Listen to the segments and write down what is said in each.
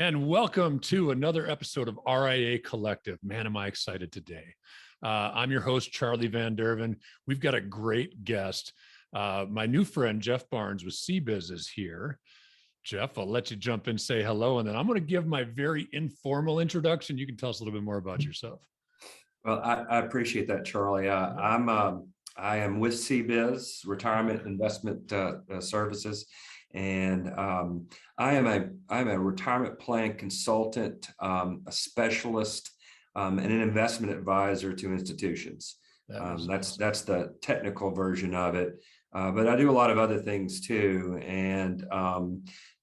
And welcome to another episode of RIA Collective. Man, am I excited today. I'm your host, Charlie Van Derven. We've got a great guest. My new friend, Jeff Barnes with CBIZ is here. Jeff, I'll let you jump in, say hello, and then I'm going to give my very informal introduction. You can tell us a little bit more about yourself. Well, I appreciate that, Charlie. I am with CBIZ, Retirement Investment Services, and I am a retirement plan consultant, a specialist, and an investment advisor to institutions. That's the technical version of it. But I do a lot of other things too, and I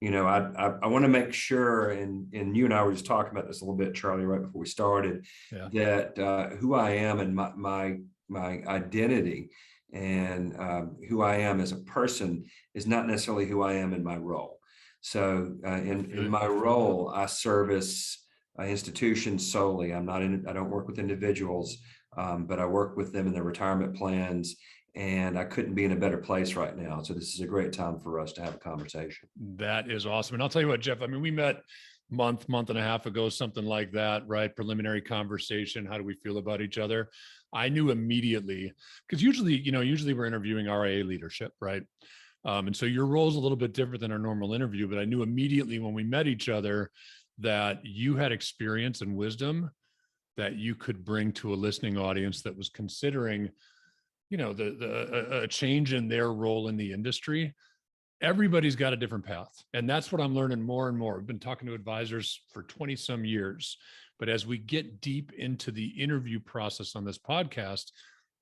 want to make sure, and you and I were just talking about this a little bit, Charlie, right before we started, that who I am and my identity and who I am as a person is not necessarily who I am in my role. So in my role, I service institutions solely. I don't work with individuals, but I work with them in their retirement plans. And I couldn't be in a better place right now. So this is a great time for us to have a conversation. That is awesome. And I'll tell you what, Jeff, I mean, we met month and a half ago, something like that, right? Preliminary conversation. How do we feel about each other? I knew immediately, because usually we're interviewing RIA leadership, right? And so your role is a little bit different than our normal interview, but I knew immediately when we met each other that you had experience and wisdom that you could bring to a listening audience that was considering a change in their role in the industry. Everybody's got a different path. And that's what I'm learning more and more. I've been talking to advisors for 20 some years, but as we get deep into the interview process on this podcast,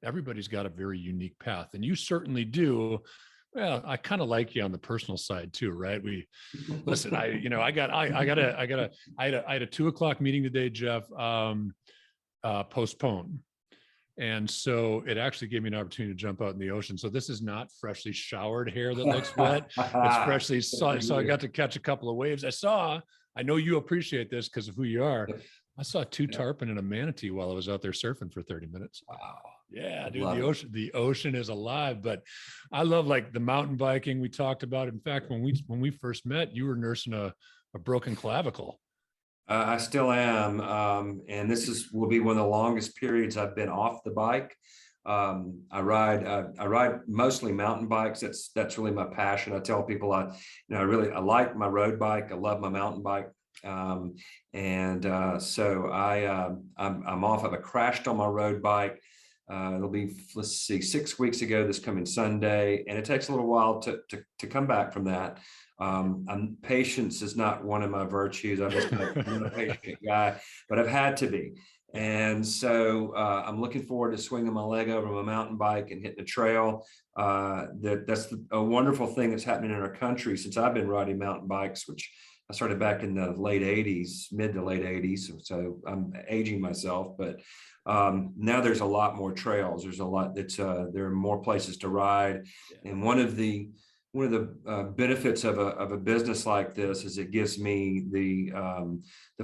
everybody's got a very unique path. And you certainly do. Well, I kind of like you on the personal side too, right? Listen, I had a 2:00 meeting today, Jeff, postponed. And so it actually gave me an opportunity to jump out in the ocean. So this is not freshly showered hair that looks wet. It's freshly so I got to catch a couple of waves. I know you appreciate this because of who you are. I saw two tarpon and a manatee while I was out there surfing for 30 minutes. Wow. Yeah, dude, the ocean is alive. But I love like the mountain biking we talked about. In fact, when we first met, you were nursing a broken clavicle. I still am, and will be one of the longest periods I've been off the bike. I ride mostly mountain bikes. That's really my passion. I tell people I like my road bike. I love my mountain bike, so I'm off. I crashed on my road bike. It'll be 6 weeks ago this coming Sunday, and it takes a little while to come back from that. Patience is not one of my virtues. I'm just kind of a patient guy, but I've had to be. And so I'm looking forward to swinging my leg over my mountain bike and hitting the trail. That's a wonderful thing that's happening in our country since I've been riding mountain bikes, which I started back in the mid to late 80s. So I'm aging myself, but now there's a lot more trails. There's a lot there are more places to ride. And one of the benefits of a business like this is it gives me the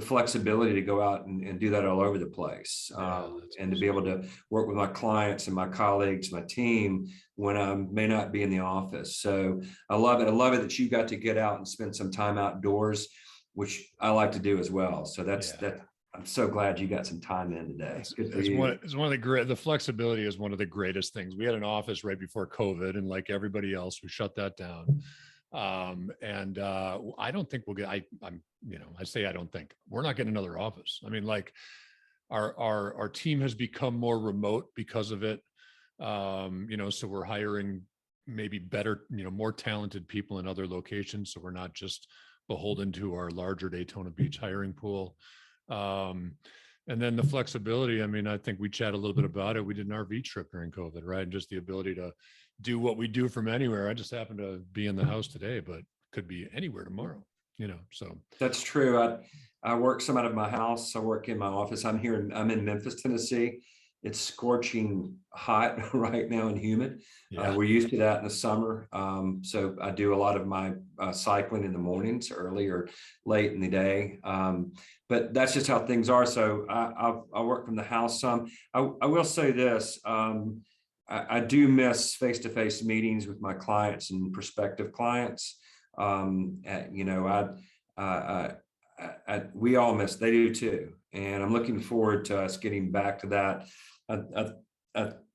flexibility to go out and do that all over the place, and to be able to work with my clients and my colleagues, my team, when I may not be in the office. So I love it. I love it that you got to get out and spend some time outdoors, which I like to do as well. So that. I'm so glad you got some time in today. It's one of the flexibility is one of the greatest things. We had an office right before COVID, and like everybody else, we shut that down. I don't think we'll get. I say I don't think we're not getting another office. I mean, like our team has become more remote because of it. So we're hiring maybe better, more talented people in other locations. So we're not just beholden to our larger Daytona Beach hiring pool. And then the flexibility, I mean, I think we chat a little bit about it. We did an RV trip during COVID, right? And just the ability to do what we do from anywhere. I just happen to be in the house today, but could be anywhere tomorrow, so. That's true. I work some out of my house. I work in my office. I'm in Memphis, Tennessee. It's scorching hot right now and humid. Yeah. We're used to that in the summer. So I do a lot of my cycling in the mornings, early or late in the day. But that's just how things are. So I work from the house some. I will say this. I do miss face-to-face meetings with my clients and prospective clients. we all miss, they do too. And I'm looking forward to us getting back to that.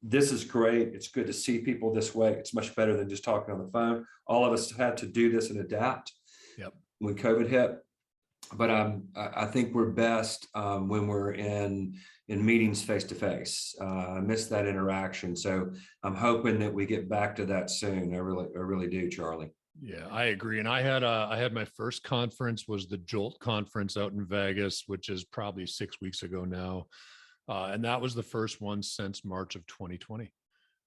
This is great. It's good to see people this way. It's much better than just talking on the phone. All of us had to do this and adapt. Yep. When COVID hit. But I think we're best when we're in meetings face to face. I miss that interaction. So I'm hoping that we get back to that soon. I really do, Charlie. Yeah, I agree. And I had my first conference was the Jolt conference out in Vegas, which is probably 6 weeks ago now. And that was the first one since March of 2020.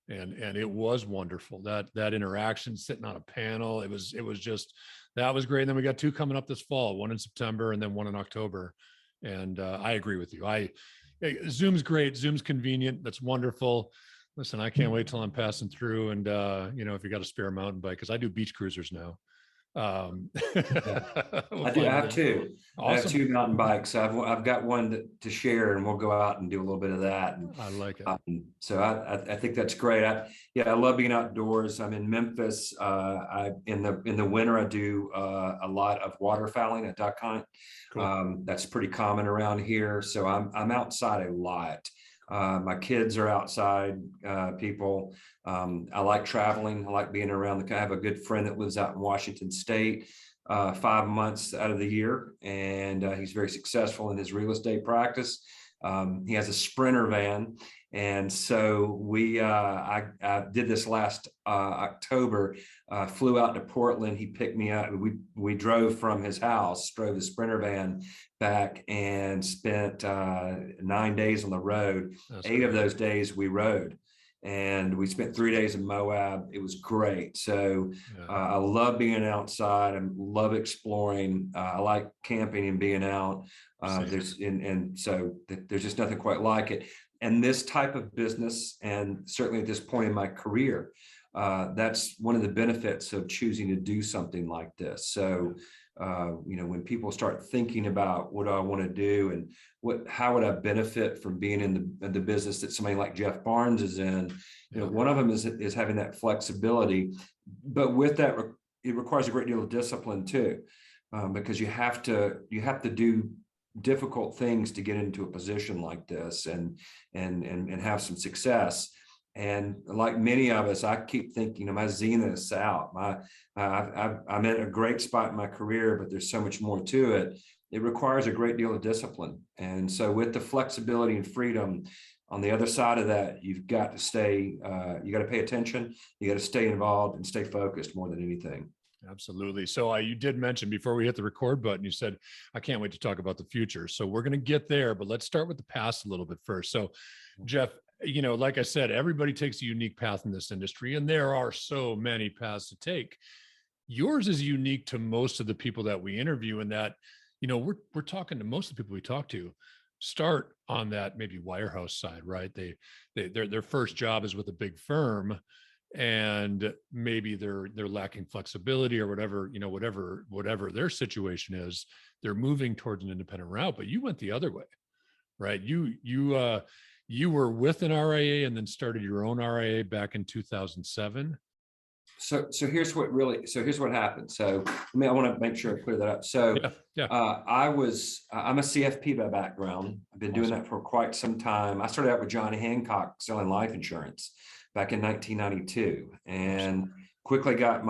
And it was wonderful, that interaction, sitting on a panel. It was just, that was great. And then we got 2 coming up this fall, one in September and then one in October. And I agree with you. Zoom's great. Zoom's convenient. That's wonderful. Listen, I can't wait till I'm passing through. And if you got a spare mountain bike, because I do beach cruisers now. I have two. Awesome. I have 2 mountain bikes. I've got one to share, and we'll go out and do a little bit of that. And, I like it. So I think that's great. I love being outdoors. I'm in Memphis. In the winter I do a lot of waterfowling, a duck hunt. Cool. That's pretty common around here. So I'm outside a lot. My kids are outside people. I like traveling. I like being around. I have a good friend that lives out in Washington State 5 months out of the year, and he's very successful in his real estate practice. He has a Sprinter van. And so I did this last October, flew out to Portland. He picked me up. We drove from his house, drove the Sprinter van back, and spent 9 days on the road. That's 8 of those days we rode. And we spent 3 days in Moab. It was great. So I love being outside. I love exploring. I like camping and being out. So there's just nothing quite like it. And this type of business, and certainly at this point in my career, that's one of the benefits of choosing to do something like this. So, when people start thinking about what do I want to do and how would I benefit from being in the business that somebody like Jeff Barnes is in, one of them is having that flexibility, but with that, it requires a great deal of discipline too, because you have to do difficult things to get into a position like this and have some success. And like many of us, I keep thinking, my zenith's out. I'm in a great spot in my career, but there's so much more to it. It requires a great deal of discipline. And so with the flexibility and freedom on the other side of that, you've got to stay, you got to pay attention, you got to stay involved and stay focused more than anything. Absolutely. So you did mention before we hit the record button, you said, I can't wait to talk about the future. So we're going to get there, but let's start with the past a little bit first. So Jeff, like I said, everybody takes a unique path in this industry, and there are so many paths to take. Yours is unique to most of the people that we interview, in that, we're talking to most of the people we talk to start on that maybe wirehouse side, right? Their first job is with a big firm, and maybe they're lacking flexibility or whatever their situation is. They're moving towards an independent route, but you went the other way, right? You were with an RIA and then started your own RIA back in 2007. So here's what happened. So I want to make sure I clear that up. So I'm a CFP by background. I've been doing that for quite some time. I started out with John Hancock selling life insurance back in 1992, and quickly got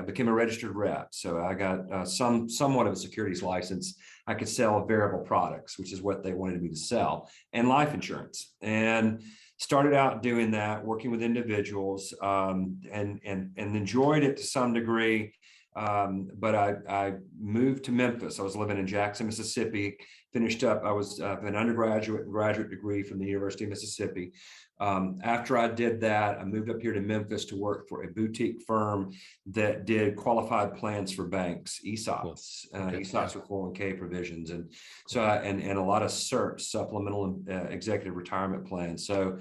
became a registered rep. So I got somewhat of a securities license. I could sell variable products, which is what they wanted me to sell, and life insurance. And started out doing that, working with individuals, and enjoyed it to some degree. But I moved to Memphis. I was living in Jackson, Mississippi, finished up. I was an undergraduate and graduate degree from the University of Mississippi. After I did that, I moved up here to Memphis to work for a boutique firm that did qualified plans for banks, ESOPs, ESOPs with 401k provisions. And so, and a lot of SERPs, supplemental executive retirement plans. So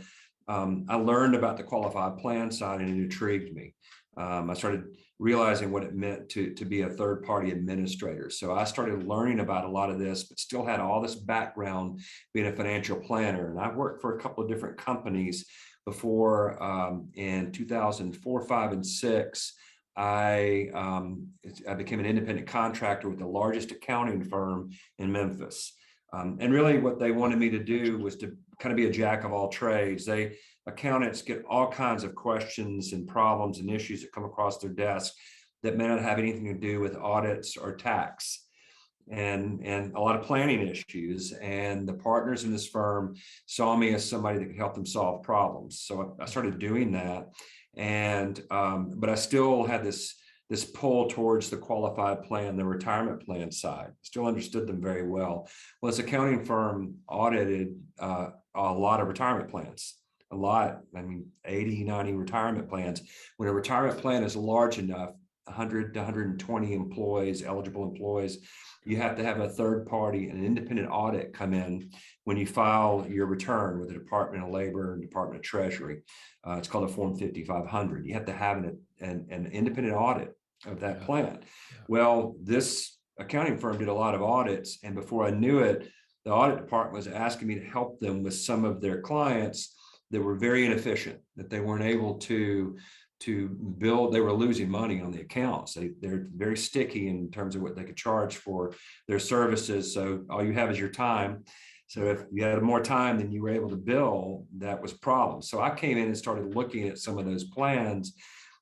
I learned about the qualified plan side, and it intrigued me. I started realizing what it meant to be a third-party administrator. So I started learning about a lot of this, but still had all this background being a financial planner. And I worked for a couple of different companies before. In 2004, 5, and 6, I became an independent contractor with the largest accounting firm in Memphis. And really what they wanted me to do was to kind of be a jack of all trades. Accountants get all kinds of questions and problems and issues that come across their desk that may not have anything to do with audits or tax, and a lot of planning issues. And the partners in this firm saw me as somebody that could help them solve problems. So I started doing that. And but I still had this pull towards the qualified plan, the retirement plan side. Still understood them very well. Well, this accounting firm audited a lot of retirement plans. A lot, I mean, 80, 90 retirement plans. When a retirement plan is large enough, 100 to 120 employees, eligible employees, you have to have a third party, an independent audit come in when you file your return with the Department of Labor and Department of Treasury. It's called a Form 5500. You have to have an independent audit of that plan. Well, this accounting firm did a lot of audits, and before I knew it, the audit department was asking me to help them with some of their clients that were very inefficient, that they weren't able to build. They were losing money on the accounts. They're very sticky in terms of what they could charge for their services. So all you have is your time. So if you had more time than you were able to bill, that was a problem. So I came in and started looking at some of those plans.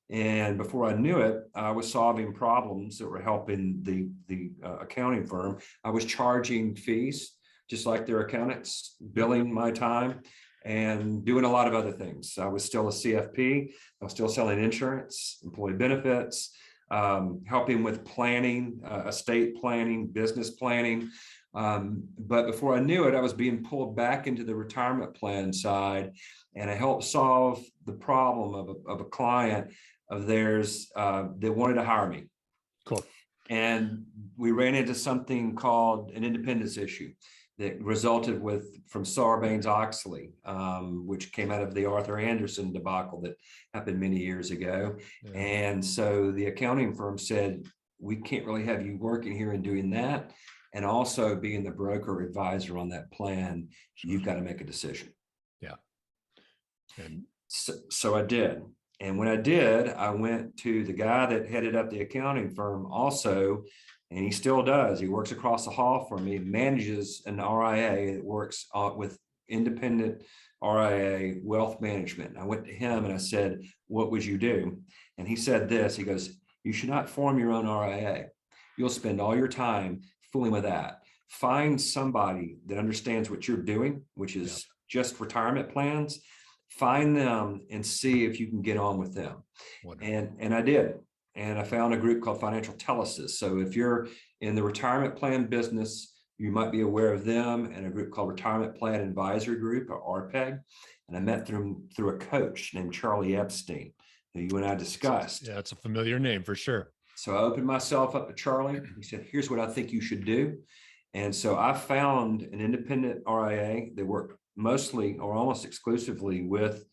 And before I knew it, I was solving problems that were helping the accounting firm. I was charging fees, just like their accountants, billing my time, and doing a lot of other things. I was still a CFP. I was still selling insurance, employee benefits, helping with planning, estate planning, business planning. But before I knew it, I was being pulled back into the retirement plan side, and I helped solve the problem of a client of theirs that wanted to hire me. Cool. And we ran into something called an independence issue that resulted from Sarbanes-Oxley, which came out of the Arthur Andersen debacle that happened many years ago. Yeah. And so the accounting firm said, we can't really have you working here and doing that, and also being the broker advisor on that plan. You've got to make a decision. Yeah. And so I did. And when I did, I went to the guy that headed up the accounting firm also, and he still does. He works across the hall from me, manages an RIA that works with independent RIA wealth management. I went to him and I said, what would you do? And he said this, he goes, you should not form your own RIA. You'll spend all your time fooling with that. Find somebody that understands what you're doing, which is just retirement plans. Find them and see if you can get on with them. And I did. And I found a group called Financial Telesis. So if you're in the retirement plan business, you might be aware of them, and a group called Retirement Plan Advisory Group, or RPEG. And I met them through a coach named Charlie Epstein, who you and I discussed. Yeah, it's a familiar name for sure. So I opened myself up to Charlie. He said, here's what I think you should do. And so I found an independent RIA that worked mostly or almost exclusively with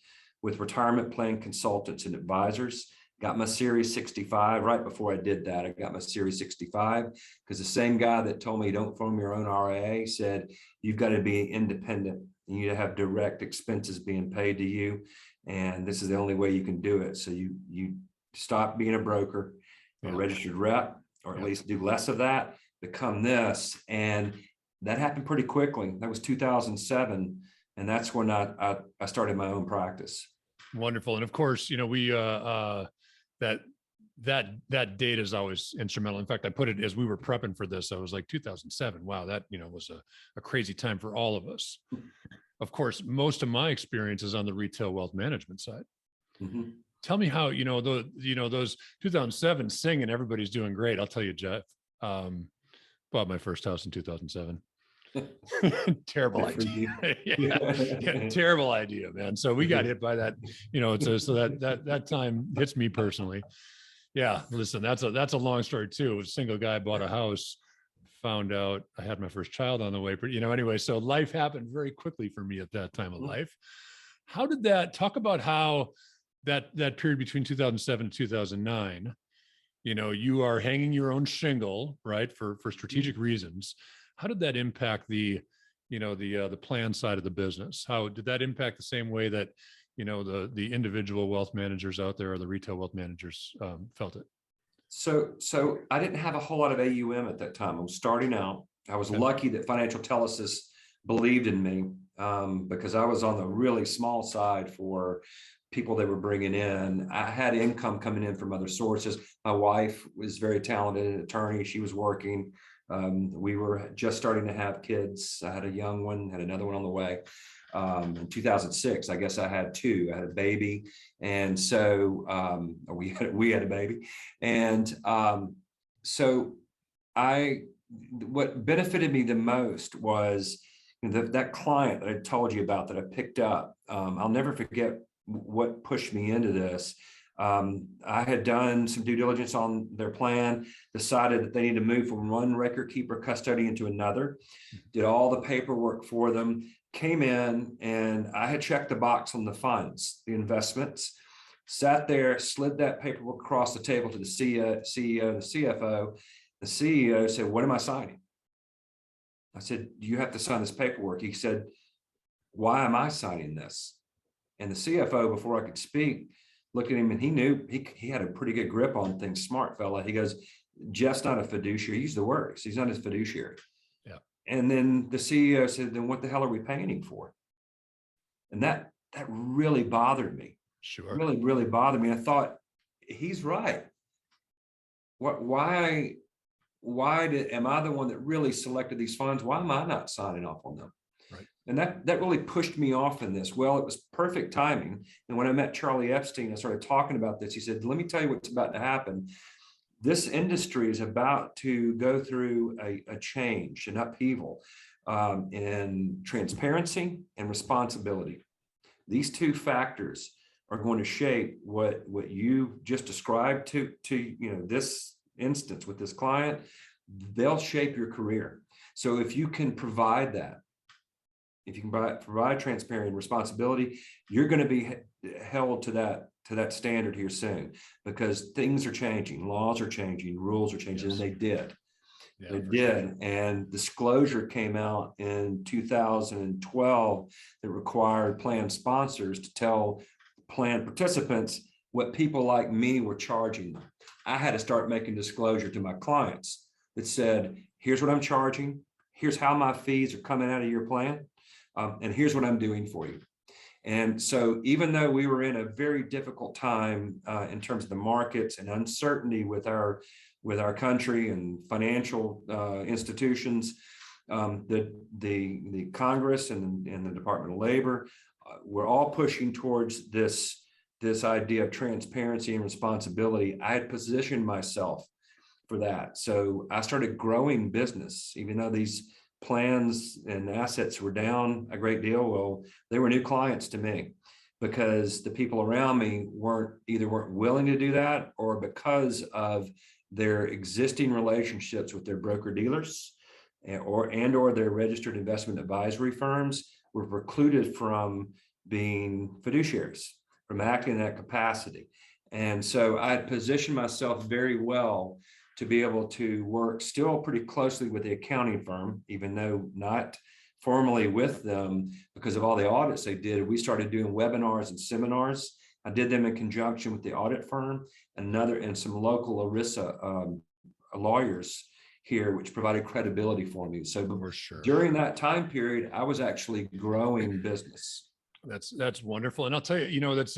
retirement plan consultants and advisors. Got my Series 65. Right before I did that, I got my Series 65 because the same guy that told me don't form your own RIA said, you've got to be independent. You need to have direct expenses being paid to you. And this is the only way you can do it. So you stop being a broker, a registered rep, or at least do less of that, become this. And that happened pretty quickly. That was 2007. And that's when I started my own practice. Wonderful. And of course, we, that date is always instrumental. In fact, I put it as we were prepping for this, I was like 2007. Wow. That, was a crazy time for all of us. Of course, most of my experience is on the retail wealth management side. Mm-hmm. Tell me how, those 2007 singing, everybody's doing great. I'll tell you, Jeff, bought my first house in 2007. Terrible idea. yeah, terrible idea, man. So we got hit by that, so that time hits me personally. Yeah, listen, that's a long story too. A single guy bought a house, found out I had my first child on the way, but anyway, so life happened very quickly for me at that time of life. How did that, talk about how that period between 2007 and 2009, you are hanging your own shingle, right, for strategic reasons. How did that impact the plan side of the business? How did that impact the same way that, the individual wealth managers out there or the retail wealth managers felt it? So I didn't have a whole lot of AUM at that time. I was starting out. I was lucky that Financial Telesis believed in me because I was on the really small side for people they were bringing in. I had income coming in from other sources. My wife was very talented, an attorney. She was working. We were just starting to have kids. I had a young one, had another one on the way. In 2006, I guess I had two. I had a baby, and so we had a baby, and so what benefited me the most was that client that I told you about that I picked up. I'll never forget what pushed me into this. I had done some due diligence on their plan, decided that they need to move from one record keeper custodian to another, did all the paperwork for them, came in, and I had checked the box on the funds, the investments, sat there, slid that paperwork across the table to the CEO, the CFO. The CEO said, "What am I signing?" I said, "You have to sign this paperwork." He said, "Why am I signing this?" And the CFO, before I could speak, looked at him, and he knew he had a pretty good grip on things. Smart fella. He goes, "Jeff's not a fiduciary." He used the words. He's not a fiduciary. Yeah. And then the CEO said, "Then what the hell are we paying him for?" And that really bothered me. Sure. Really, really bothered me. I thought, he's right. Why am I the one that really selected these funds? Why am I not signing off on them? Right. And that really pushed me off in this. Well, it was perfect timing. And when I met Charlie Epstein, I started talking about this. He said, "Let me tell you what's about to happen. This industry is about to go through a change, an upheaval in transparency and responsibility. These two factors are going to shape what you just described to this instance with this client. They'll shape your career. So if you can provide that, if you can provide transparency and responsibility, you're going to be held to that standard here soon, because things are changing, laws are changing, rules are changing." Yes. And they did. Yeah, they did. Sure. And disclosure came out in 2012 that required plan sponsors to tell plan participants what people like me were charging them. I had to start making disclosure to my clients that said, "Here's what I'm charging. Here's how my fees are coming out of your plan. And here's what I'm doing for you." And so even though we were in a very difficult time in terms of the markets and uncertainty with our country and financial institutions, the Congress and the Department of Labor were all pushing towards this idea of transparency and responsibility. I had positioned myself for that. So I started growing business, even though these plans and assets were down a great deal. Well, they were new clients to me because the people around me weren't willing to do that, or because of their existing relationships with their broker dealers or their registered investment advisory firms were precluded from being fiduciaries, from acting in that capacity. And so I had positioned myself very well to be able to work still pretty closely with the accounting firm, even though not formally with them because of all the audits they did. We started doing webinars and seminars. I did them in conjunction with the audit firm and some local ERISA lawyers here, which provided credibility for me. So for sure, during that time period, I was actually growing business. That's wonderful. And I'll tell you, that's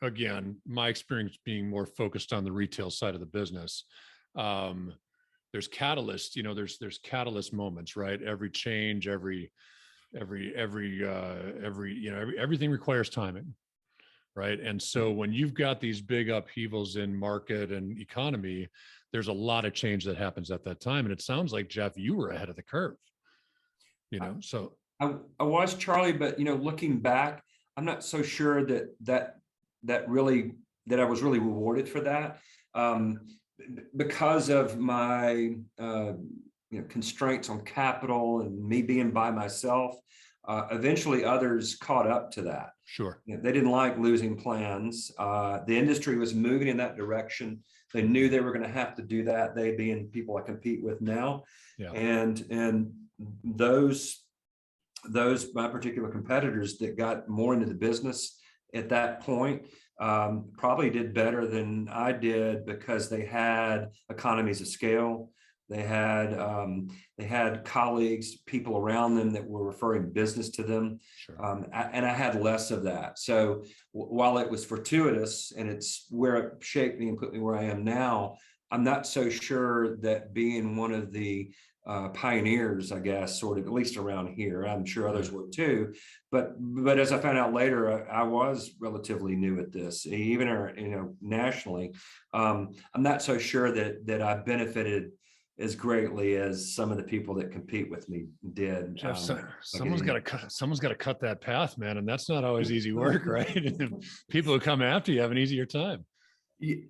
again, my experience being more focused on the retail side of the business. There's catalysts, there's catalyst moments, right? Every change, everything requires timing, right? And so when you've got these big upheavals in market and economy, there's a lot of change that happens at that time. And it sounds like, Jeff, you were ahead of the curve, so. I was, Charlie, but looking back, I'm not so sure that I was really rewarded for that because of my constraints on capital and me being by myself. Eventually, others caught up to that. Sure, they didn't like losing plans. The industry was moving in that direction. They knew they were going to have to do that. They being people I compete with now, yeah. and those those my particular competitors that got more into the business at that point probably did better than I did because they had economies of scale. They had colleagues, people around them that were referring business to them, Sure. and I had less of that. So while it was fortuitous and it's where it shaped me and put me where I am now, I'm not so sure that being one of the pioneers, I guess, sort of, at least around here. I'm sure others were too, but as I found out later, I was relatively new at this, even nationally. I'm not so sure that I benefited as greatly as some of the people that compete with me did. Jeff, someone's got to cut that path, man, and that's not always easy work, right? And people who come after you have an easier time.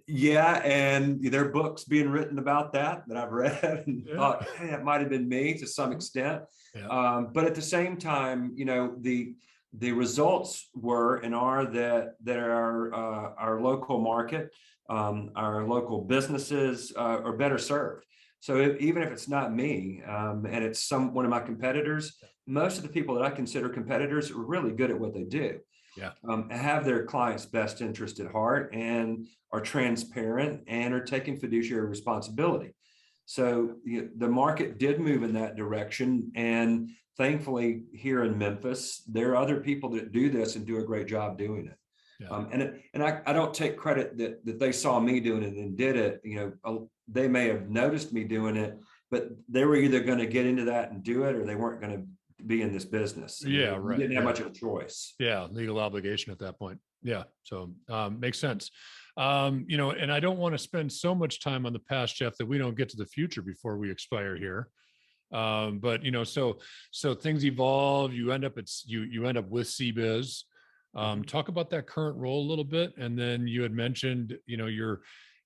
Yeah, and there are books being written about that I've read and thought, hey, that might have been me to some extent. Yeah. But at the same time, the results were and are that our local market, our local businesses are better served. So even if it's not me and it's one of my competitors, most of the people that I consider competitors are really good at what they do. Yeah. Have their clients' best interest at heart and are transparent and are taking fiduciary responsibility. So the market did move in that direction. And thankfully here in Memphis, there are other people that do this and do a great job doing it. Yeah. And I don't take credit that they saw me doing it and did it. They may have noticed me doing it, but they were either going to get into that and do it, or they weren't going to be in this business. Yeah, right. You didn't have much of a choice. Yeah, legal obligation at that point. Yeah, so makes sense. And I don't want to spend so much time on the past, Jeff, that we don't get to the future before we expire here. But so things evolve. You end up with CBIZ. Talk about that current role a little bit, and then you had mentioned,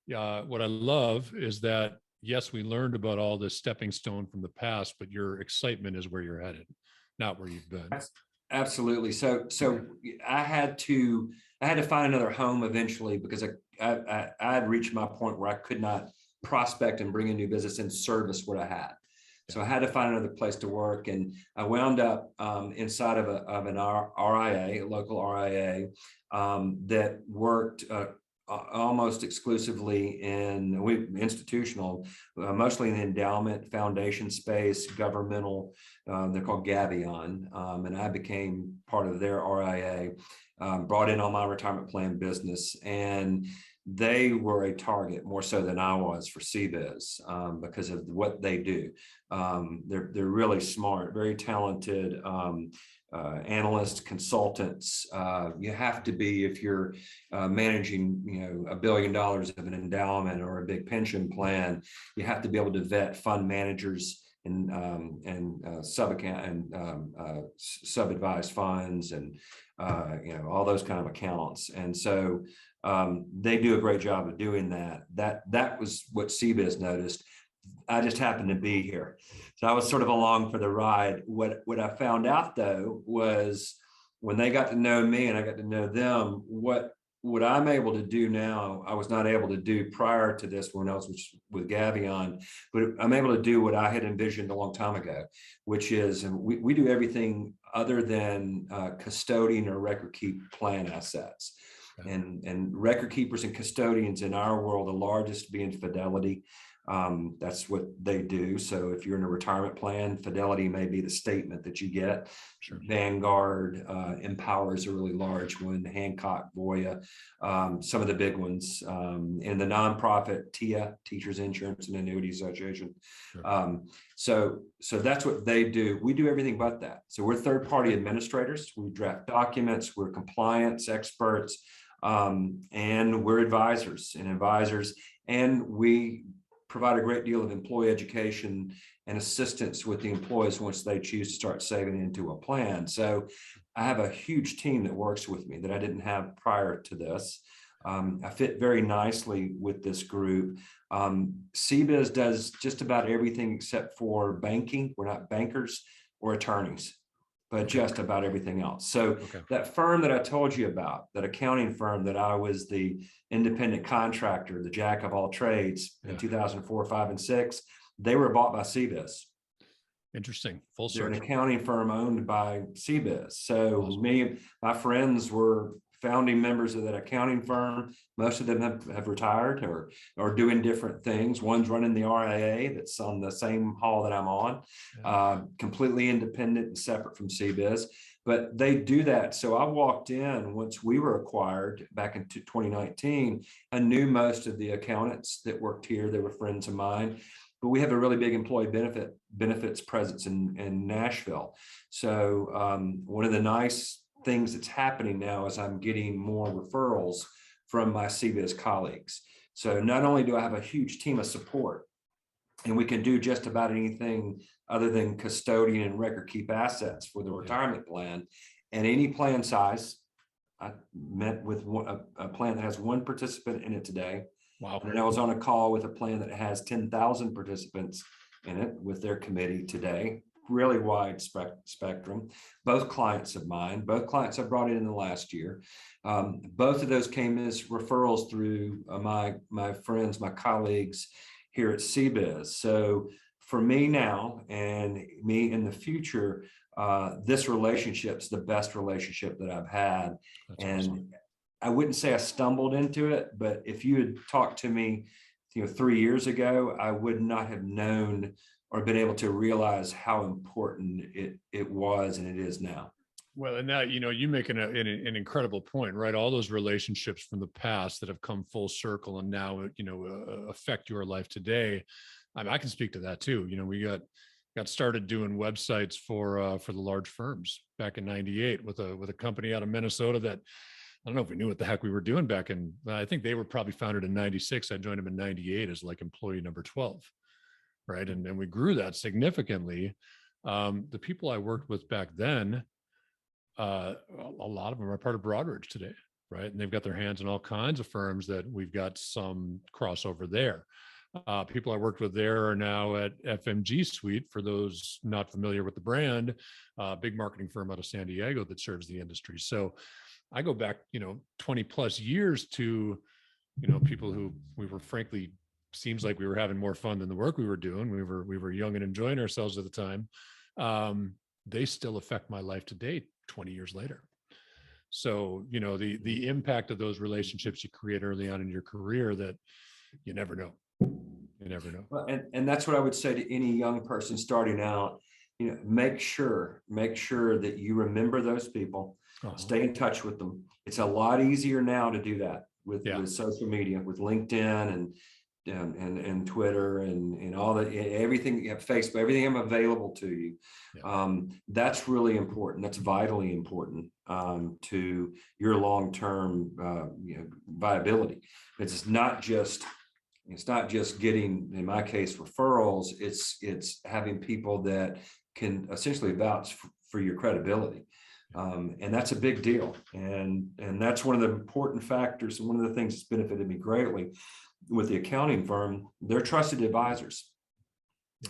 what I love is that yes, we learned about all this stepping stone from the past, but your excitement is where you're headed, not where you've been. Absolutely. So I had to find another home eventually because I had reached my point where I could not prospect and bring a new business and service what I had. So I had to find another place to work, and I wound up inside of an RIA, a local RIA that worked almost exclusively institutional, mostly in the endowment foundation space, governmental. They're called Gavion, and I became part of their RIA, brought in on my retirement plan business, and they were a target more so than I was for CBIZ because of what they do. They're really smart, very talented analysts, consultants. You have to be if you're managing, $1 billion of an endowment or a big pension plan. You have to be able to vet fund managers and sub-advised funds and all those kind of accounts. And so they do a great job of doing that. That was what CBIZ noticed. I just happened to be here. So I was sort of along for the ride. What I found out though was when they got to know me and I got to know them, what I'm able to do now, I was not able to do prior to this when I was with Gavion, but I'm able to do what I had envisioned a long time ago, which is, and we do everything other than custodian or record keep plan assets. Okay. And record keepers and custodians in our world, the largest being Fidelity. That's what they do. So if you're in a retirement plan, Fidelity may be the statement that you get. Sure. Vanguard, Empower is a really large one, Hancock, Voya, some of the big ones, and the nonprofit TIA, Teachers Insurance and Annuity Association. Sure. So that's what they do. We do everything but that. So we're third-party administrators. We draft documents. We're compliance experts, and we're advisors, and we provide a great deal of employee education and assistance with the employees once they choose to start saving into a plan. So I have a huge team that works with me that I didn't have prior to this. I fit very nicely with this group. CBIZ does just about everything except for banking. We're not bankers or attorneys, but just about everything else. So that firm that I told you about, that accounting firm that I was the independent contractor, the jack of all trades in 2004, 5, and 6, they were bought by CBIZ. Interesting. Full They're an circle. accounting firm owned by CBIZ. So Awesome. me and my friends were founding members of that accounting firm. Most of them have retired or doing different things. One's running the RIA that's on the same hall that I'm on, completely independent and separate from CBIZ. But they do that. So I walked in once we were acquired back in 2019. I knew most of the accountants that worked here. They were friends of mine. But we have a really big employee benefits presence in Nashville. So one of the nice things that's happening now is I'm getting more referrals from my CBIZ colleagues. So not only do I have a huge team of support, and we can do just about anything other than custodian and record keep assets for the retirement plan, and any plan size. I met with a plan that has one participant in it today. Wow. And I was on a call with a plan that has 10,000 participants in it with their committee today. Really wide spectrum. Both clients of mine, both clients I brought in the last year. Both of those came as referrals through my friends, my colleagues here at CBIZ. So for me now and me in the future, this relationship's the best relationship that I've had. That's and awesome. I wouldn't say I stumbled into it, but if you had talked to me, 3 years ago, I would not have known or been able to realize how important it was and it is now. Well, and that, you make an incredible point, right? All those relationships from the past that have come full circle and now, affect your life today. I can speak to that too. We got started doing websites for the large firms back in '98 with a company out of Minnesota that I don't know if we knew what the heck we were doing back in. I think they were probably founded in '96. I joined them in '98 as like employee number 12, right? And we grew that significantly. The people I worked with back then, a lot of them are part of Broadridge today, right? And they've got their hands in all kinds of firms that we've got some crossover there. People I worked with there are now at FMG Suite, for those not familiar with the brand, big marketing firm out of San Diego that serves the industry. So I go back, 20 plus years to, people who we were frankly, seems like we were having more fun than the work we were doing. We were young and enjoying ourselves at the time. They still affect my life today, 20 years later. So, the impact of those relationships you create early on in your career that you never know. You never know. Well, and that's what I would say to any young person starting out. Make sure that you remember those people, stay in touch with them. It's a lot easier now to do that with social media, with LinkedIn and Twitter and all that, everything, Facebook, everything I'm available to you. That's really important. That's vitally important to your long-term viability. It's not just getting, in my case, referrals. It's having people that can essentially vouch for your credibility. And that's a big deal. And that's one of the important factors. And one of the things that's benefited me greatly with the accounting firm. They're trusted advisors.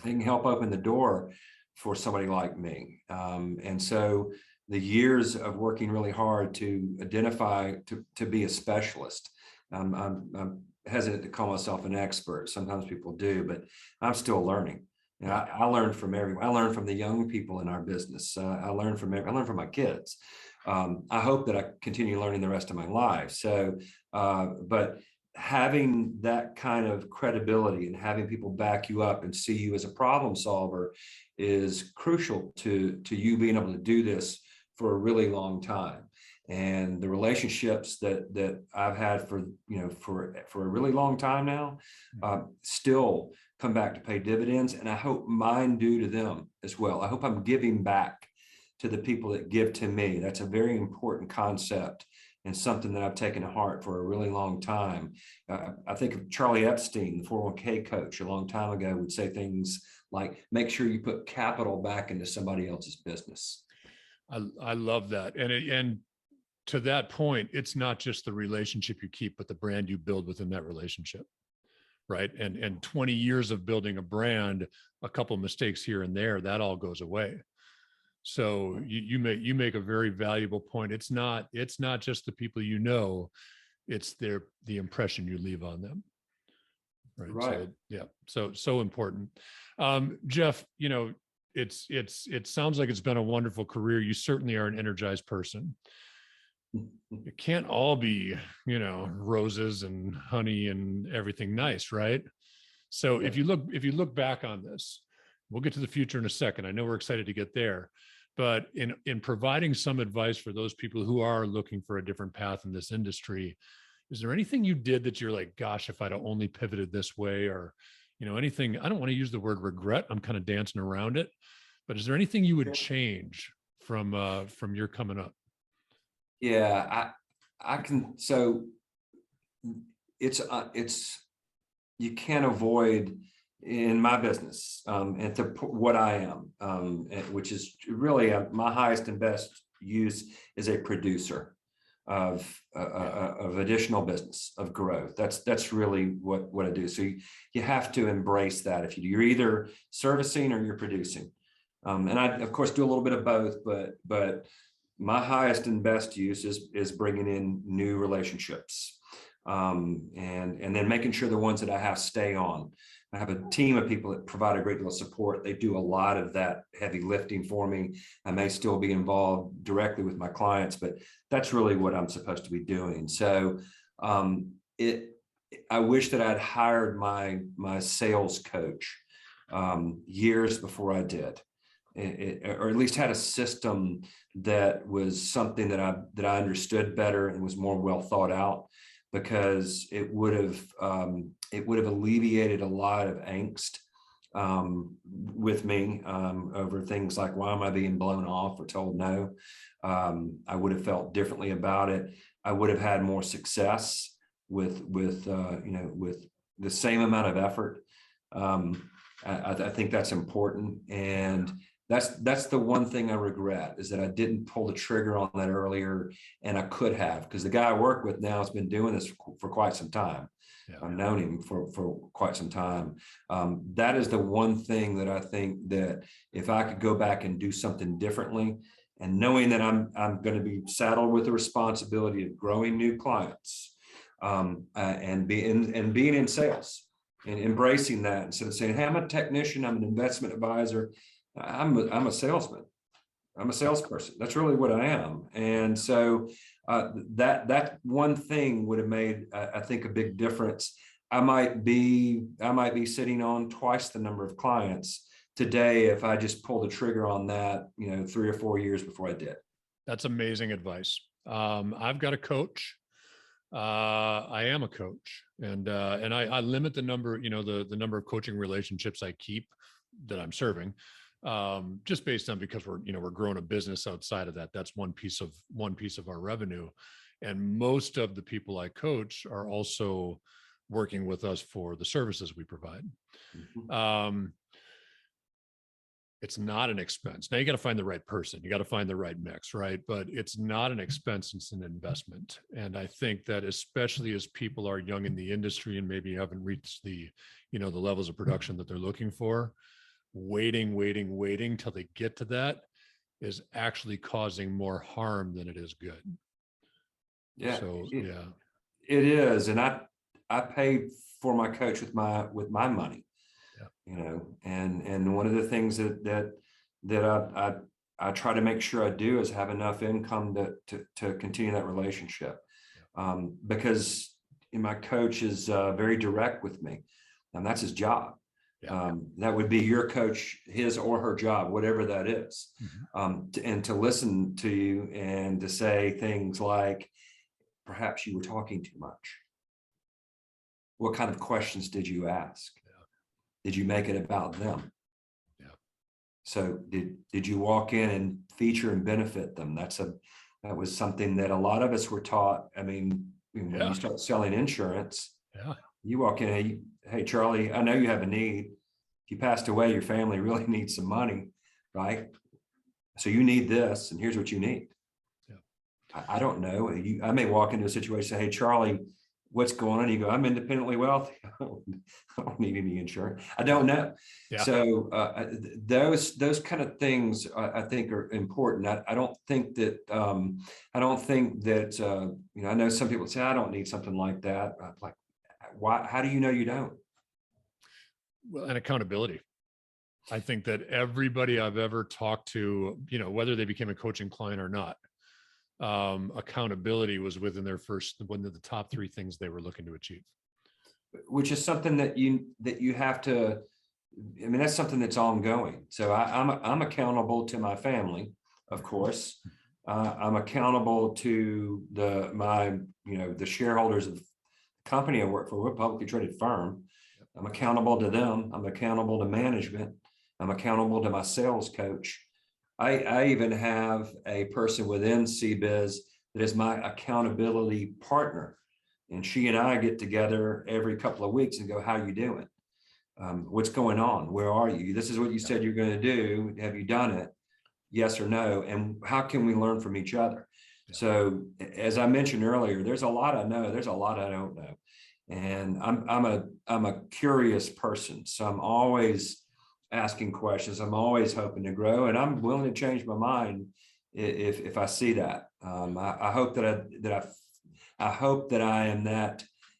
They can help open the door for somebody like me. And so the years of working really hard to identify, to be a specialist, I'm hesitant to call myself an expert. Sometimes people do, but I'm still learning. And I learned from everyone. I learned from the young people in our business. I learned from my kids. I hope that I continue learning the rest of my life. So, but having that kind of credibility and having people back you up and see you as a problem solver is crucial to you being able to do this for a really long time. And the relationships that I've had for a really long time now still come back to pay dividends, and I hope mine do to them as well. I hope I'm giving back to the people that give to me. That's a very important concept and something that I've taken to heart for a really long time. I think of Charlie Epstein, the 401k coach, a long time ago, would say things like, make sure you put capital back into somebody else's business. I love that. And to that point, it's not just the relationship you keep, but the brand you build within that relationship, right? And 20 years of building a brand, a couple of mistakes here and there, that all goes away. So you make a very valuable point. It's not just the people it's the impression you leave on them. Right. Right. So, yeah. So important. Jeff, it sounds like it's been a wonderful career. You certainly are an energized person. It can't all be, roses and honey and everything nice, right? So if you look back on this, we'll get to the future in a second. I know we're excited to get there, but in providing some advice for those people who are looking for a different path in this industry, is there anything you did that you're like, gosh, if I'd only pivoted this way, or, anything, I don't want to use the word regret. I'm kind of dancing around it, but is there anything you would change from your coming up? Yeah, I can. So it's you can't avoid in my business and to what I am, which is really my highest and best use is a producer of additional business, of growth. That's really what I do. So you have to embrace that. If you're either servicing or you're producing, and I of course do a little bit of both, but my highest and best use is bringing in new relationships, and then making sure the ones that I have stay on. I have a team of people that provide a great deal of support. They do a lot of that heavy lifting for me. I may still be involved directly with my clients, but that's really what I'm supposed to be doing. So I wish that I'd hired my sales coach years before I did. Or at least had a system that was something that I understood better and was more well thought out, because it would have alleviated a lot of angst with me over things like, why am I being blown off or told no? I would have felt differently about it. I would have had more success with the same amount of effort. I think that's important, and that's the one thing I regret, is that I didn't pull the trigger on that earlier, and I could have, because the guy I work with now has been doing this for quite some time. Yeah. I've known him for quite some time. That is the one thing that I think that if I could go back and do something differently, and knowing that I'm going to be saddled with the responsibility of growing new clients, and being in sales and embracing that, instead of saying, hey, I'm a technician, I'm an investment advisor, I'm a salesman. I'm a salesperson. That's really what I am. And so that one thing would have made, I think, a big difference. I might be sitting on twice the number of clients today if I just pulled the trigger on that, 3 or 4 years before I did. That's amazing advice. I've got a coach. I am a coach, and I limit the number, the number of coaching relationships I keep that I'm serving. Just based on, because we're growing a business outside of that. That's one piece of our revenue. And most of the people I coach are also working with us for the services we provide. Mm-hmm. It's not an expense. Now you got to find the right person. You got to find the right mix, right? But it's not an expense, it's an investment. And I think that especially as people are young in the industry and maybe haven't reached the levels of production that they're looking for, waiting till they get to that is actually causing more harm than it is good. Yeah. So it is. And I pay for my coach with my money, and one of the things that I try to make sure I do is have enough income to continue that relationship. Because my coach is very direct with me, and that's his job. That would be your coach, his or her job, whatever that is. Mm-hmm. And to listen to you and to say things like, perhaps you were talking too much. What kind of questions did you ask? Yeah. Did you make it about them? Yeah. So did you walk in and feature and benefit them? That was something that a lot of us were taught. I mean, when you start selling insurance, you walk in, hey, Charlie, I know you have a need. If you passed away, your family really needs some money, right? So you need this, and here's what you need. Yeah. I don't know. I may walk into a situation and say, hey, Charlie, what's going on? You go, I'm independently wealthy. I don't need any insurance. I don't know. Yeah. So those kind of things I think are important. I don't think that I know some people say, I don't need something like that. Like, why? How do you know you don't? Well, and accountability. I think that everybody I've ever talked to, you know, whether they became a coaching client or not, accountability was within their first, one of the top three things they were looking to achieve. Which is something that you have to, I mean, that's something that's ongoing. So I'm accountable to my family, of course. I'm accountable to the shareholders of the company I work for. We're a publicly traded firm. I'm accountable to them. I'm accountable to management. I'm accountable to my sales coach. I even have a person within CBIZ that is my accountability partner. And she and I get together every couple of weeks and go, how are you doing? What's going on? Where are you? This is what you said you're going to do. Have you done it? Yes or no? And how can we learn from each other? Yeah. So as I mentioned earlier, there's a lot I know, there's a lot I don't know. And I'm a curious person. So I'm always asking questions. I'm always hoping to grow, and I'm willing to change my mind if I see that. I hope that I hope that I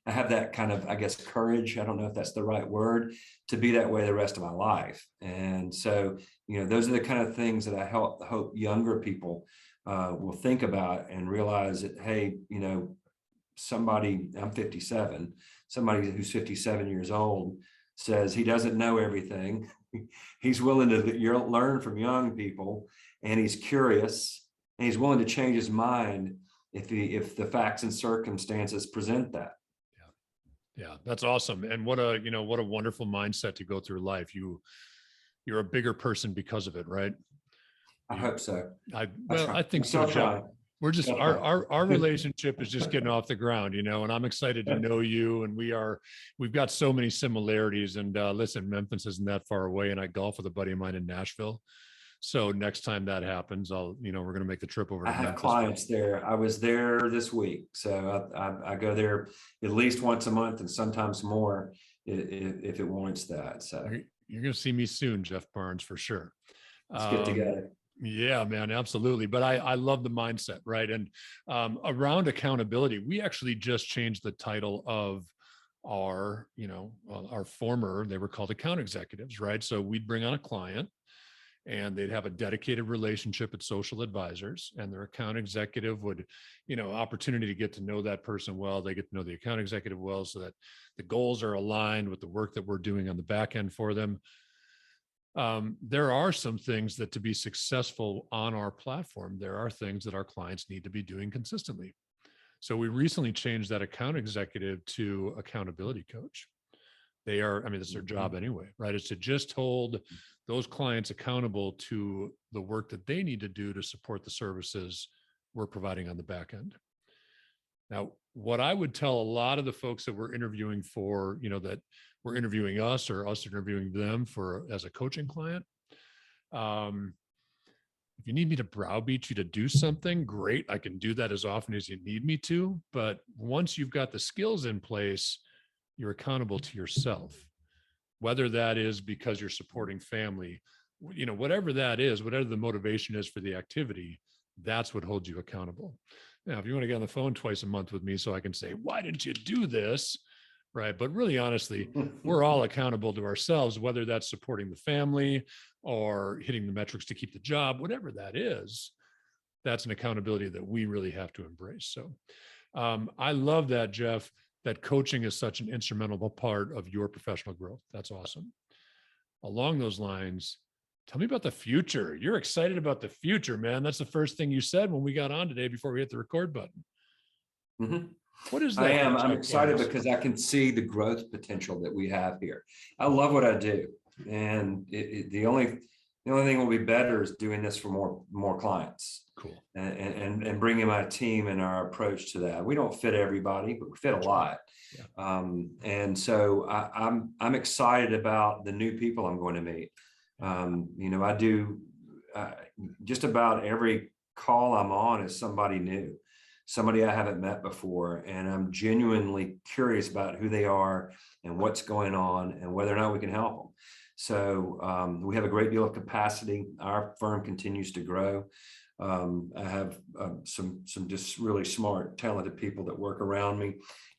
have that kind of, I guess, courage. I don't know if that's the right word, to be that way the rest of my life. And so, those are the kind of things that I hope younger people will think about and realize that, hey, I'm 57, somebody who's 57 years old says he doesn't know everything. He's willing to learn from young people, and he's curious, and he's willing to change his mind if the facts and circumstances present that. Yeah, that's awesome. And what a wonderful mindset to go through life. You're a bigger person because of it, right? I hope so. I think so, Jeff. We're just, our relationship is just getting off the ground, and I'm excited to know you, and we've got so many similarities. And listen, Memphis isn't that far away, and I golf with a buddy of mine in Nashville. So next time that happens, we're going to make the trip over to Memphis. I have Memphis. clients there. I was there this week. So I go there at least once a month, and sometimes more if it warrants that. So you're going to see me soon, Jeff Barnes, for sure. Let's get together. Yeah, man, absolutely. But I love the mindset, right? And around accountability, we actually just changed the title of our former, they were called account executives, right? So we'd bring on a client, and they'd have a dedicated relationship with social advisors, and their account executive would, opportunity to get to know that person well. They get to know the account executive well, so that the goals are aligned with the work that we're doing on the back end for them. There are some things that, to be successful on our platform, there are things that our clients need to be doing consistently. So we recently changed that account executive to accountability coach. It's their job anyway, right? It's to just hold those clients accountable to the work that they need to do to support the services we're providing on the back end. Now, what I would tell a lot of the folks that we're interviewing for, that we're interviewing us, or us interviewing them as a coaching client, if you need me to browbeat you to do something, great. I can do that as often as you need me to. But once you've got the skills in place, you're accountable to yourself, whether that is because you're supporting family, whatever that is, whatever the motivation is for the activity, that's what holds you accountable. Now, if you want to get on the phone twice a month with me so I can say, why didn't you do this? Right. But really, honestly, we're all accountable to ourselves, whether that's supporting the family or hitting the metrics to keep the job, whatever that is. That's an accountability that we really have to embrace. So I love that, Jeff, that coaching is such an instrumental part of your professional growth. That's awesome. Along those lines, tell me about the future. You're excited about the future, man. That's the first thing you said when we got on today before we hit the record button. Mm-hmm. What is that? I am. I'm excited because I can see the growth potential that we have here. I love what I do, and the only thing will be better is doing this for more clients. Cool. And bringing my team and our approach to that. We don't fit everybody, but we fit a lot. Yeah. And so I'm excited about the new people I'm going to meet. I do just about every call I'm on is somebody new, somebody I haven't met before, and I'm genuinely curious about who they are and what's going on and whether or not we can help them. So we have a great deal of capacity. Our firm continues to grow. I have some just really smart, talented people that work around me,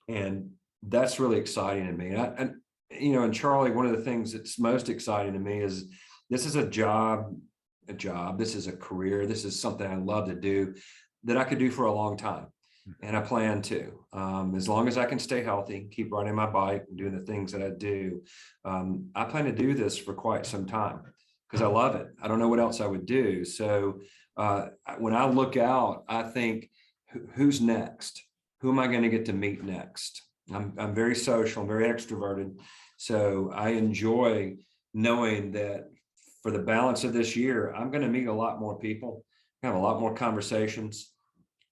and that's really exciting to me. And Charlie, one of the things that's most exciting to me is this is a job. This is a career. This is something I love to do that I could do for a long time. And I plan to, as long as I can stay healthy, keep riding my bike and doing the things that I do. I plan to do this for quite some time because I love it. I don't know what else I would do. So when I look out, I think, who's next? Who am I going to get to meet next? I'm very social, I'm very extroverted. So I enjoy knowing that for the balance of this year, I'm going to meet a lot more people, have a lot more conversations.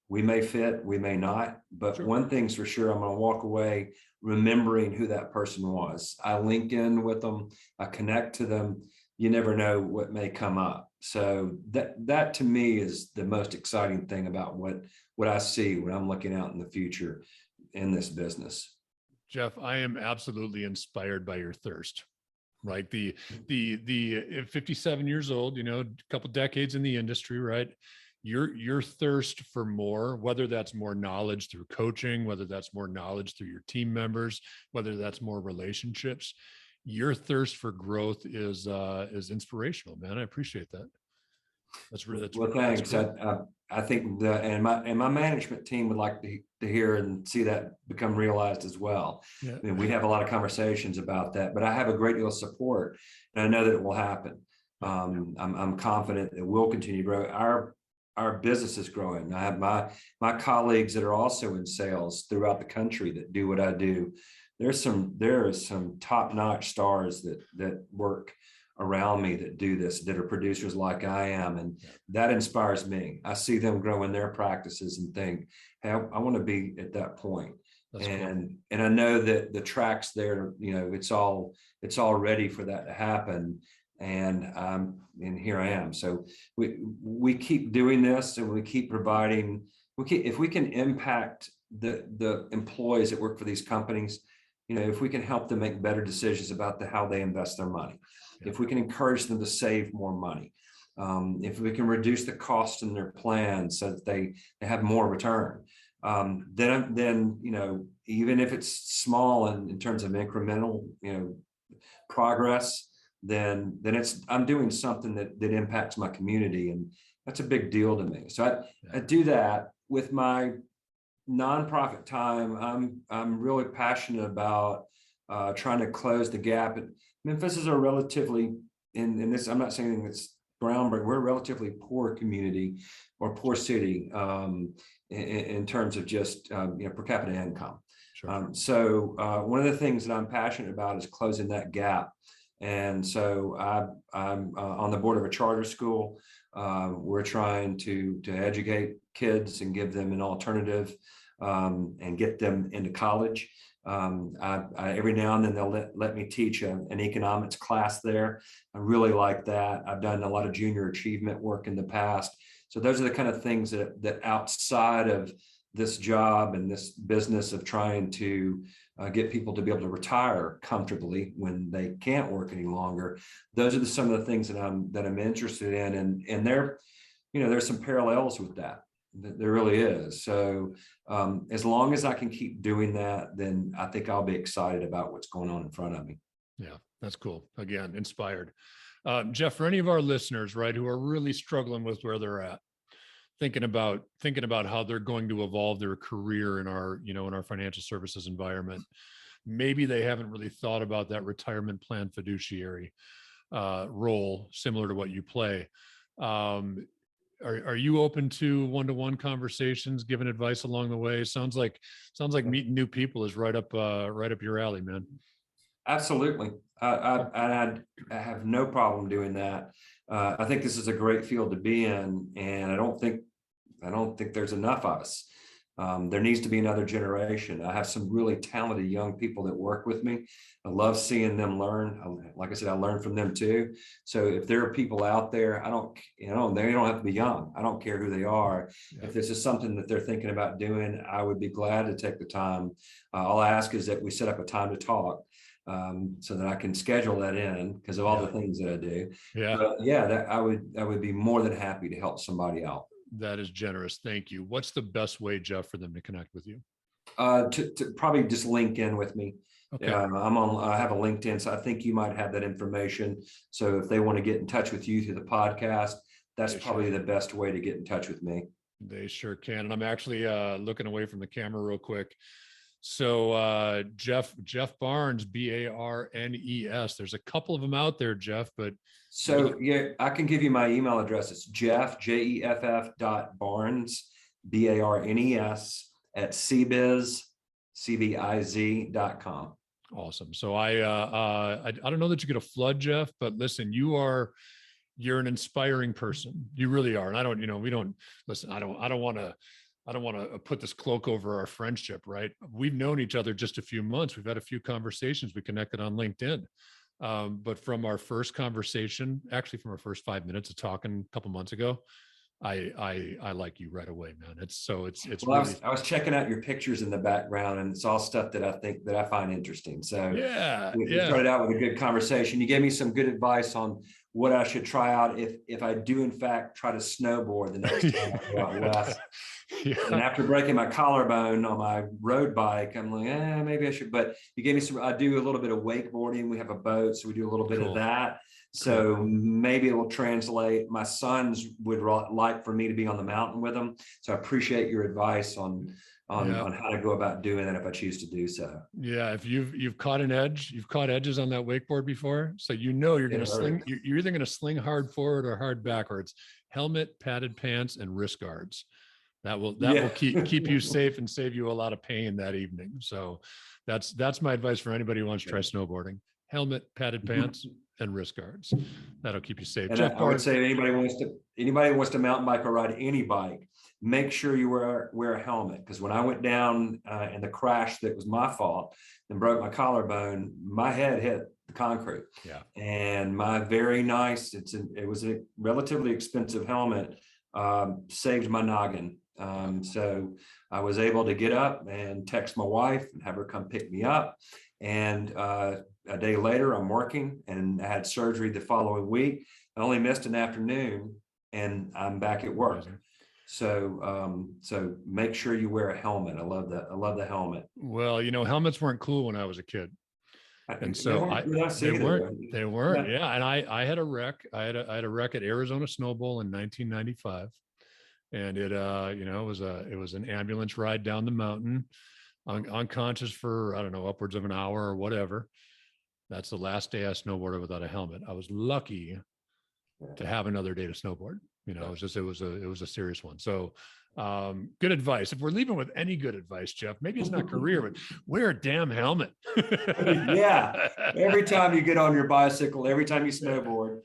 We may fit, we may not, but Sure. One thing's for sure, I'm going to walk away remembering who that person was. I link in with them, I connect to them. You never know what may come up. So that to me is the most exciting thing about what I see when I'm looking out in the future in this business. Jeff, I am absolutely inspired by your thirst. Right. The 57 years old, a couple decades in the industry, right? Your thirst for more, whether that's more knowledge through coaching, whether that's more knowledge through your team members, whether that's more relationships, your thirst for growth is inspirational, man. I appreciate that. Well, thanks. I think my management team would like to hear and see that become realized as well. Yeah. I mean, we have a lot of conversations about that, but I have a great deal of support, and I know that it will happen. I'm confident that we'll continue to grow. Our business is growing. I have my colleagues that are also in sales throughout the country that do what I do. There are some top-notch stars that work around me that do this, that are producers like I am, and that inspires me. I see them growing their practices and think, hey, I want to be at that point. That's cool. And I know that the track's there, it's all ready for that to happen. And here I am. So we keep doing this, and we keep providing. If we can impact the employees that work for these companies, if we can help them make better decisions about how they invest their money, if we can encourage them to save more money, if we can reduce the cost in their plans so that they have more return, then even if it's small in terms of incremental progress, then I'm doing something that impacts my community, and that's a big deal to me. So I do that with my nonprofit time. I'm really passionate about trying to close the gap. Memphis is a relatively, in this, I'm not saying it's groundbreaking, we're a relatively poor community or poor city in terms of just per capita income. Sure. So one of the things that I'm passionate about is closing that gap. And so I'm on the board of a charter school. We're trying to educate kids and give them an alternative and get them into college. Every now and then they'll let me teach an economics class there. I really like that. I've done a lot of junior achievement work in the past. So those are the kind of things that outside of this job and this business of trying to get people to be able to retire comfortably when they can't work any longer. Those are some of the things that I'm interested in, and there's some parallels with that. There really is. So as long as I can keep doing that, then I think I'll be excited about what's going on in front of me. Yeah, that's cool. Again, inspired. Jeff, for any of our listeners, right, who are really struggling with where they're at, thinking about how they're going to evolve their career in our financial services environment, maybe they haven't really thought about that retirement plan fiduciary role similar to what you play. Are you open to one-to-one conversations, giving advice along the way? Sounds like meeting new people is right up your alley, man. Absolutely. I have no problem doing that. I think this is a great field to be in, and I don't think there's enough of us. There needs to be another generation. I have some really talented young people that work with me. I love seeing them learn. Like I said, I learn from them too. So if there are people out there, they don't have to be young. I don't care who they are. Yeah. If this is something that they're thinking about doing, I would be glad to take the time. All I ask is that we set up a time to talk, so that I can schedule that in because of all the things that I do. Yeah. But I would be more than happy to help somebody out. That is generous. Thank you. What's the best way, Jeff, for them to connect with you? To probably just link in with me. Okay. I have a LinkedIn, so I think you might have that information. So if they want to get in touch with you through the podcast, that's probably the best way to get in touch with me. They sure can. And I'm actually looking away from the camera real quick. So Jeff Barnes, Barnes. There's a couple of them out there, Jeff, but so yeah, I can give you my email address. It's Jeff, Jeff.Barnes, Barnes at CBIZ.com. Awesome. So I don't know that you're going to flood, Jeff, but listen, you're an inspiring person. You really are. And I don't, we don't listen. I don't want to put this cloak over our friendship, right? We've known each other just a few months. We've had a few conversations. We connected on LinkedIn. But from our first conversation, actually from our first 5 minutes of talking a couple months ago, I like you right away, man. It's well, really... I was checking out your pictures in the background, and it's all stuff that I find interesting. So we started out with a good conversation. You gave me some good advice on what I should try out if I do in fact try to snowboard the next time I go out west. And after breaking my collarbone on my road bike, I'm like, maybe I should. But you gave me some. I do a little bit of wakeboarding. We have a boat, so we do a little bit of that. So maybe it will translate. My sons would like for me to be on the mountain with them. So I appreciate your advice on how to go about doing that if I choose to do so. Yeah, if you've caught an edge, you've caught edges on that wakeboard before, so you're going to sling. You're either going to sling hard forward or hard backwards. Helmet, padded pants, and wrist guards. That will keep you safe and save you a lot of pain that evening. So that's my advice for anybody who wants to try snowboarding. Helmet, padded pants, and wrist guards. That'll keep you safe. And I would say anybody wants to mountain bike or ride any bike, make sure you wear a helmet. Because when I went down in the crash that was my fault and broke my collarbone, my head hit the concrete. Yeah. And my very nice, it was a relatively expensive helmet, saved my noggin. So I was able to get up and text my wife and have her come pick me up. And a day later, I'm working, and I had surgery the following week. I only missed an afternoon, and I'm back at work. So make sure you wear a helmet. I love that. I love the helmet. Well, helmets weren't cool when I was a kid. And so they weren't. Yeah. And I had a wreck. I had a wreck at Arizona Snow Bowl in 1995. And it was an ambulance ride down the mountain, unconscious for, I don't know, upwards of an hour or whatever. That's the last day I snowboarded without a helmet. I was lucky to have another day to snowboard. It was a serious one. So good advice. If we're leaving with any good advice, Jeff, maybe it's not career, but wear a damn helmet. Yeah. Every time you get on your bicycle, every time you snowboard,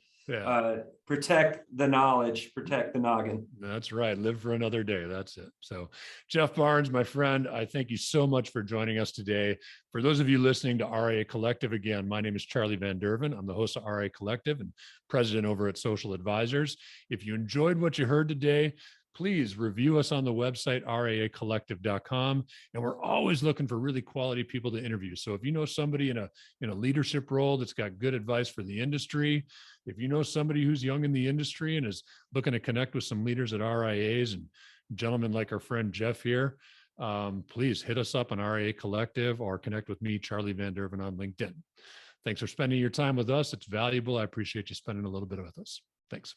protect the knowledge, protect the noggin. That's right. Live for another day. That's it. So Jeff Barnes, my friend, I thank you so much for joining us today. For those of you listening to RIA Collective, again, my name is Charlie Van Derven. I'm the host of RIA Collective and president over at Social Advisors. If you enjoyed what you heard today, please review us on the website, riacollective.com. And we're always looking for really quality people to interview. So if you know somebody in a leadership role that's got good advice for the industry, if you know somebody who's young in the industry and is looking to connect with some leaders at RIAs and gentlemen like our friend Jeff here, please hit us up on RIA Collective or connect with me, Charlie Van Derven, on LinkedIn. Thanks for spending your time with us. It's valuable. I appreciate you spending a little bit with us. Thanks.